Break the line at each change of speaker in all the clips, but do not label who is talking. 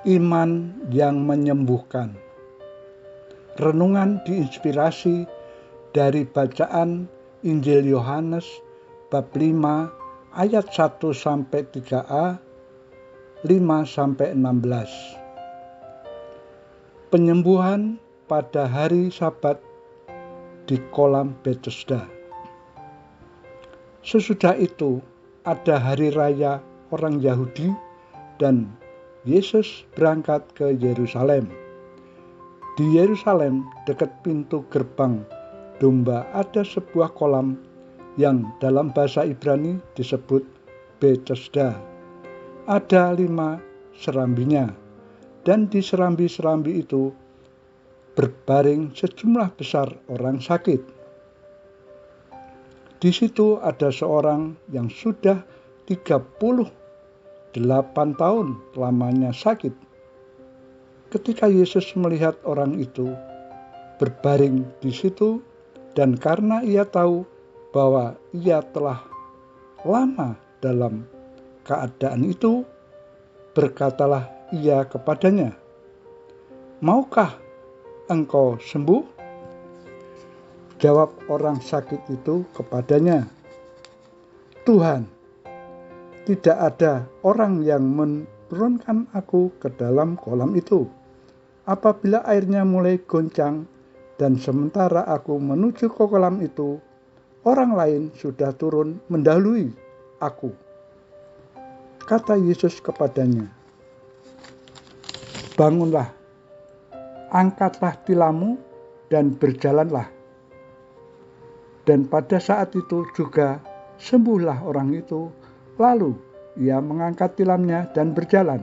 Iman yang menyembuhkan. Renungan diinspirasi dari bacaan Injil Yohanes bab 5 ayat 1-3a, 5-16. Penyembuhan pada hari Sabat di kolam Bethesda. Sesudah itu ada hari raya orang Yahudi dan Yesus berangkat ke Yerusalem. Di Yerusalem, dekat pintu gerbang domba, ada sebuah kolam yang dalam bahasa Ibrani disebut Bethesda. Ada 5 serambinya, dan di serambi-serambi itu berbaring sejumlah besar orang sakit. Di situ ada seorang yang sudah 38 tahun lamanya sakit. Ketika Yesus melihat orang itu berbaring di situ, dan karena ia tahu bahwa ia telah lama dalam keadaan itu, berkatalah ia kepadanya, "Maukah engkau sembuh?" Jawab orang sakit itu kepadanya, "Tuhan, tidak ada orang yang menurunkan aku ke dalam kolam itu. Apabila airnya mulai goncang dan sementara aku menuju ke kolam itu, orang lain sudah turun mendahului aku." Kata Yesus kepadanya, "Bangunlah, angkatlah tilammu dan berjalanlah." Dan pada saat itu juga sembuhlah orang itu, lalu ia mengangkat tilamnya dan berjalan.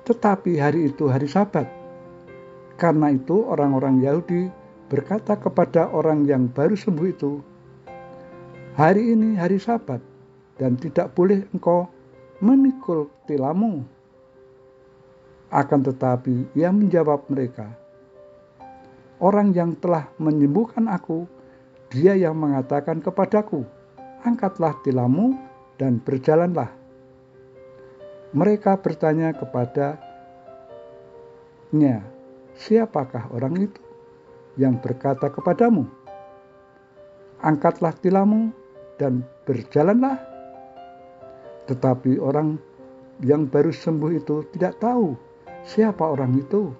Tetapi hari itu hari Sabat. Karena itu orang-orang Yahudi berkata kepada orang yang baru sembuh itu, "Hari ini hari Sabat dan tidak boleh engkau memikul tilammu." Akan tetapi ia menjawab mereka, "Orang yang telah menyembuhkan aku, dia yang mengatakan kepadaku, 'Angkatlah tilammu dan berjalanlah.'" Mereka bertanya kepadanya, "Siapakah orang itu yang berkata kepadamu, 'Angkatlah tilammu dan berjalanlah'?" Tetapi orang yang baru sembuh itu tidak tahu siapa orang itu,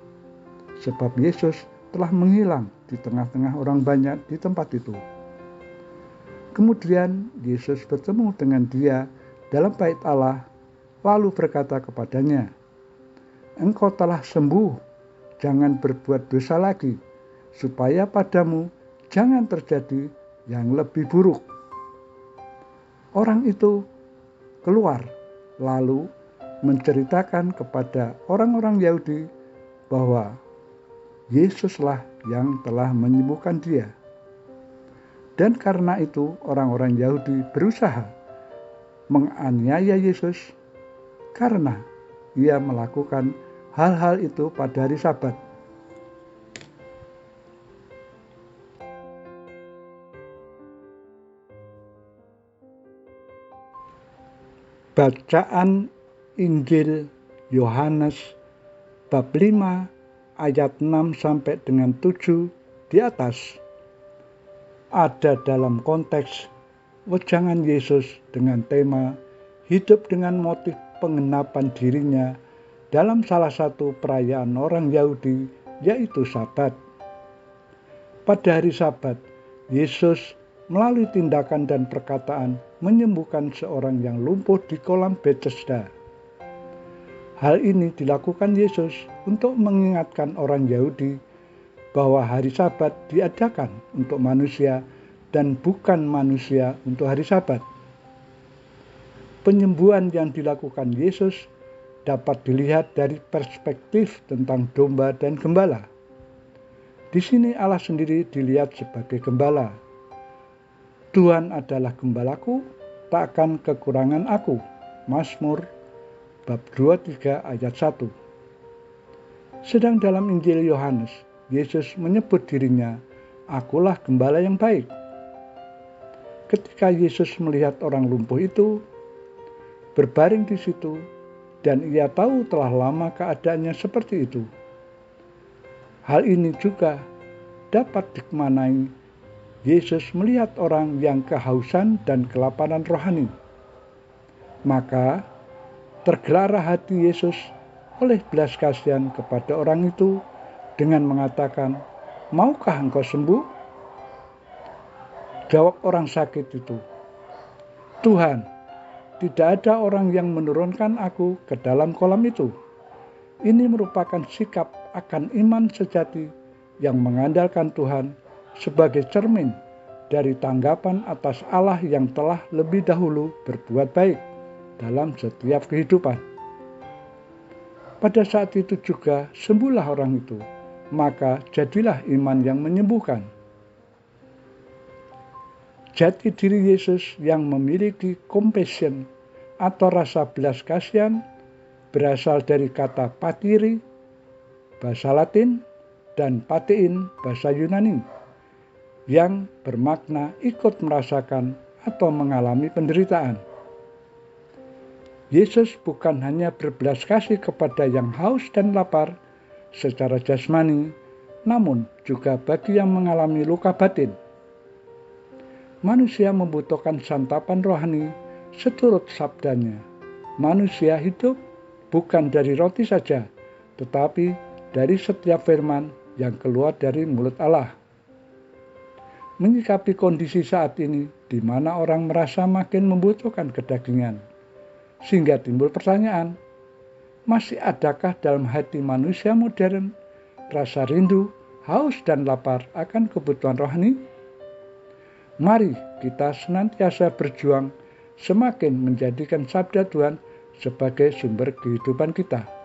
sebab Yesus telah menghilang di tengah-tengah orang banyak di tempat itu. Kemudian Yesus bertemu dengan dia dalam bait Allah, lalu berkata kepadanya, "Engkau telah sembuh, jangan berbuat dosa lagi, supaya padamu jangan terjadi yang lebih buruk." Orang itu keluar, lalu menceritakan kepada orang-orang Yahudi bahwa Yesuslah yang telah menyembuhkan dia. Dan karena itu orang-orang Yahudi berusaha menganiaya Yesus karena ia melakukan hal-hal itu pada hari Sabat. Bacaan Injil Yohanes bab 5 ayat 6-7 di atas ada dalam konteks wejangan Yesus dengan tema hidup dengan motif penggenapan dirinya dalam salah satu perayaan orang Yahudi, yaitu Sabat. Pada hari Sabat, Yesus melalui tindakan dan perkataan menyembuhkan seorang yang lumpuh di kolam Bethesda. Hal ini dilakukan Yesus untuk mengingatkan orang Yahudi bahwa hari Sabat diadakan untuk manusia dan bukan manusia untuk hari Sabat. Penyembuhan yang dilakukan Yesus dapat dilihat dari perspektif tentang domba dan gembala. Di sini Allah sendiri dilihat sebagai gembala. "Tuhan adalah gembalaku, tak akan kekurangan aku." Mazmur bab 23 ayat 1. Sedang dalam Injil Yohanes, Yesus menyebut dirinya, "Akulah gembala yang baik." Ketika Yesus melihat orang lumpuh itu berbaring di situ, dan ia tahu telah lama keadaannya seperti itu. Hal ini juga dapat dimaknai Yesus melihat orang yang kehausan dan kelaparan rohani. Maka tergelara hati Yesus oleh belas kasihan kepada orang itu dengan mengatakan, "Maukah engkau sembuh?" Jawab orang sakit itu, "Tuhan, tidak ada orang yang menurunkan aku ke dalam kolam itu." Ini merupakan sikap akan iman sejati yang mengandalkan Tuhan sebagai cermin dari tanggapan atas Allah yang telah lebih dahulu berbuat baik dalam setiap kehidupan. Pada saat itu juga sembuhlah orang itu, maka jadilah iman yang menyembuhkan. Jati diri Yesus yang memiliki compassion atau rasa belas kasihan berasal dari kata patiri, bahasa Latin, dan patein, bahasa Yunani, yang bermakna ikut merasakan atau mengalami penderitaan. Yesus bukan hanya berbelas kasih kepada yang haus dan lapar secara jasmani, namun juga bagi yang mengalami luka batin. Manusia membutuhkan santapan rohani seturut sabdanya. Manusia hidup bukan dari roti saja, tetapi dari setiap firman yang keluar dari mulut Allah. Menyikapi kondisi saat ini di mana orang merasa makin membutuhkan kedagingan, sehingga timbul pertanyaan, masih adakah dalam hati manusia modern rasa rindu, haus dan lapar akan kebutuhan rohani? Mari kita senantiasa berjuang semakin menjadikan sabda Tuhan sebagai sumber kehidupan kita.